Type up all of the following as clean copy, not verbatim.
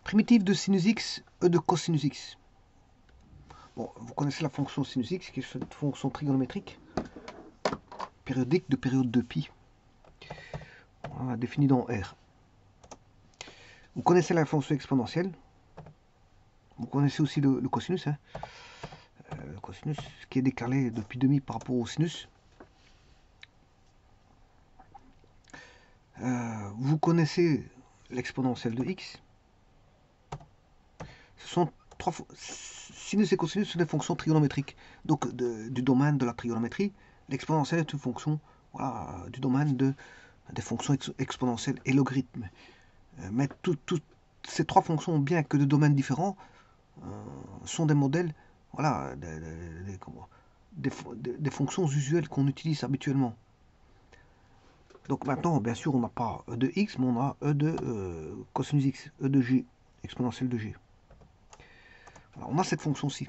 Primitive de sinus x, e de cosinus x. Bon, vous connaissez la fonction sinus x, qui est cette fonction trigonométrique, périodique de période de pi, voilà, définie dans R. Vous connaissez la fonction exponentielle. Vous connaissez aussi le cosinus, hein. Le cosinus qui est décalé de pi demi par rapport au sinus. Vous connaissez l'exponentielle de x. Ce sont trois sinus et cosinus sont des fonctions trigonométriques, donc du domaine de la trigonométrie. L'exponentielle est une fonction, voilà, du domaine des fonctions exponentielles et logarithmes. Mais toutes ces trois fonctions, bien que de domaines différents, sont des modèles, voilà, des fonctions usuelles qu'on utilise habituellement. Donc maintenant, bien sûr, on n'a pas e de x, mais on a e de cosinus x, e de g, exponentielle de g. Alors, on a cette fonction-ci.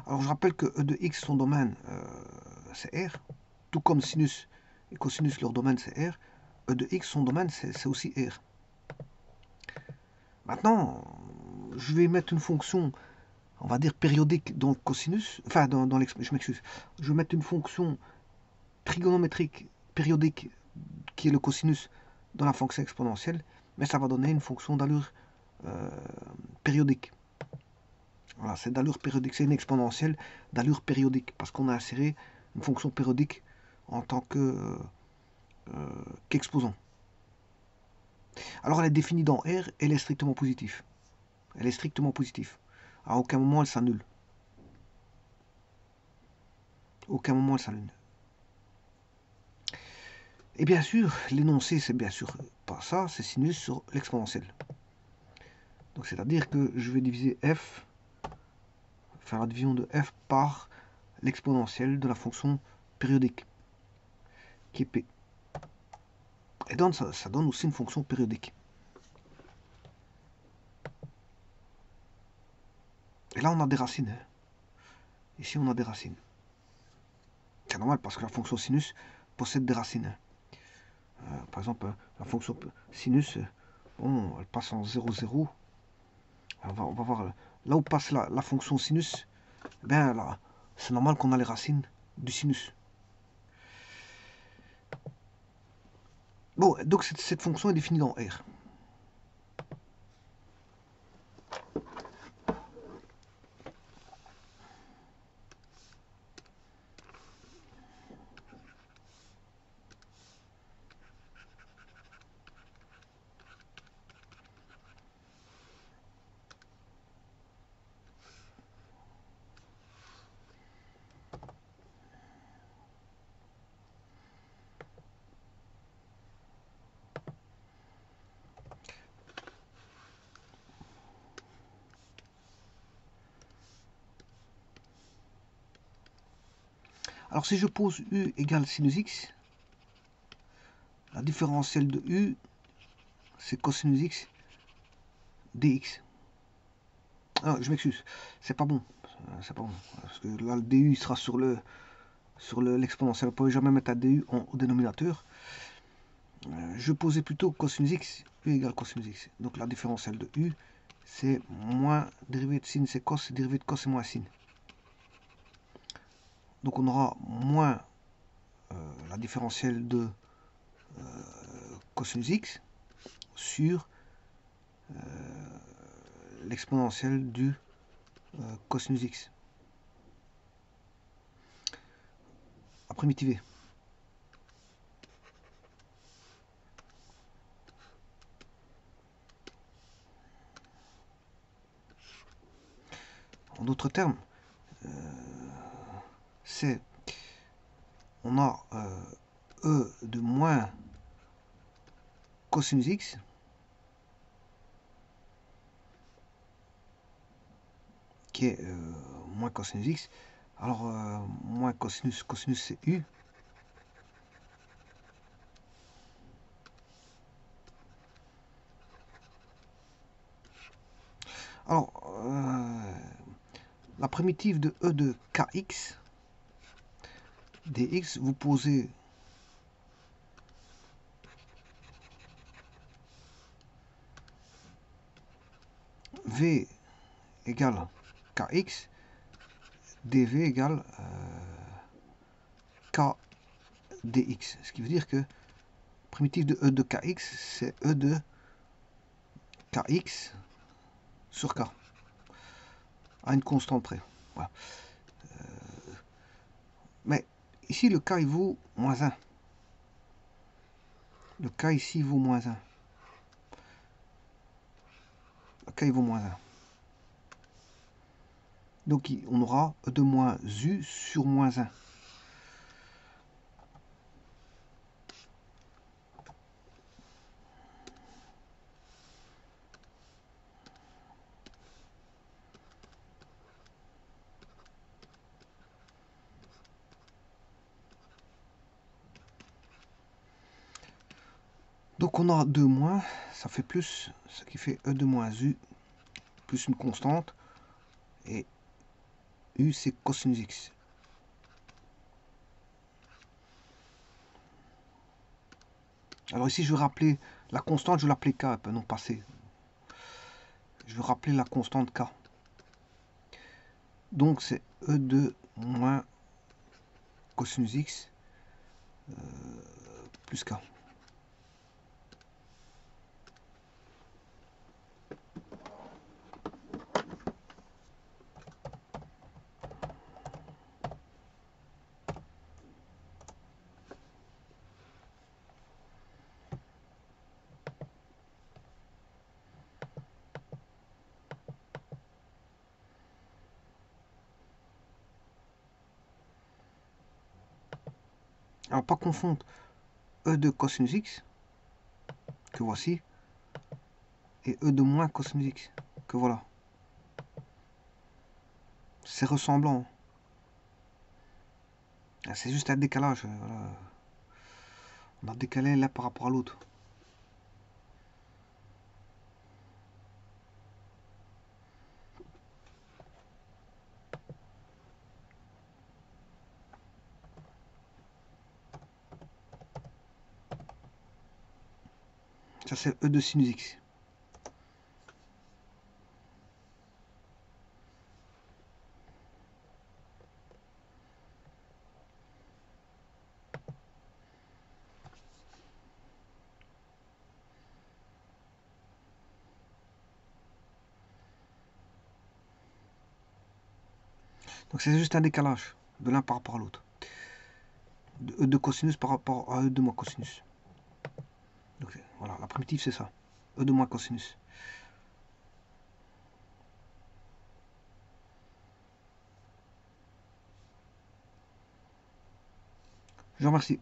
Alors je rappelle que e de x, son domaine, c'est R, tout comme sinus et cosinus, leur domaine, c'est R. E de x, son domaine, c'est aussi R. Maintenant, je vais mettre une fonction, on va dire périodique dans le cosinus, enfin je m'excuse, je vais mettre une fonction trigonométrique périodique qui est le cosinus dans la fonction exponentielle, mais ça va donner une fonction d'allure périodique. Voilà, c'est d'allure périodique, c'est une exponentielle d'allure périodique, parce qu'on a inséré une fonction périodique en tant qu'exposant. Alors elle est définie dans R, elle est strictement positive. Elle est strictement positive. À aucun moment elle s'annule. Aucun moment elle s'annule. Et bien sûr, l'énoncé, c'est bien sûr pas ça, c'est sinus sur l'exponentielle. Donc c'est-à-dire que je vais diviser f, faire la division de f par l'exponentielle de la fonction périodique, qui est p. Et donc ça donne aussi une fonction périodique. Et là on a des racines. Ici on a des racines. C'est normal parce que la fonction sinus possède des racines. Par exemple, la fonction sinus, bon, elle passe en 0, 0. On va voir là où passe la fonction sinus. Eh bien là, c'est normal qu'on a les racines du sinus. Bon, donc cette fonction est définie dans R. Alors si je pose U égale sinus x, la différentielle de U, c'est cosinus x dx. Ah, je m'excuse, c'est pas bon. C'est pas bon. Parce que là, le du sera sur l'exponentielle. Vous ne pouvez jamais mettre un du au dénominateur. Je posais plutôt cosinus x, U égale cosinus x. Donc la différentielle de U, c'est moins dérivée de sin, c'est cos, dérivée de cos, c'est moins sin. Donc on aura moins la différentielle de cosinus x sur l'exponentielle du cosinus x. À primitiver. En d'autres termes, c'est on a E de moins cosinus x qui est moins cosinus x. Alors moins cosinus, cosinus c'est U. Alors la primitive de E de kx dx, vous posez V égale Kx, dV égale K dx. Ce qui veut dire que primitif de E de Kx, c'est E de Kx sur K, à une constante près. Voilà. Mais ici, le K, il vaut moins 1. Le K ici vaut moins 1. Le K, il vaut moins 1. Donc, on aura E de moins U sur moins 1. Donc on a 2 moins, ça fait plus, ce qui fait E de moins U, plus une constante, et U c'est cosinus X. Alors ici je vais rappeler la constante, je vais l'appeler K, non pas C. Je vais rappeler la constante K. Donc c'est E de moins cosinus X plus K. Alors pas confondre E de cosinus X, que voici, et E de moins cosinus X, que voilà. C'est ressemblant. C'est juste un décalage. Voilà. On a décalé l'un par rapport à l'autre. Ça c'est E de sinus X. Donc c'est juste un décalage de l'un par rapport à l'autre. De E de cosinus par rapport à E de moins cosinus. Donc voilà, la primitive c'est ça. E de moins cosinus. Je vous remercie.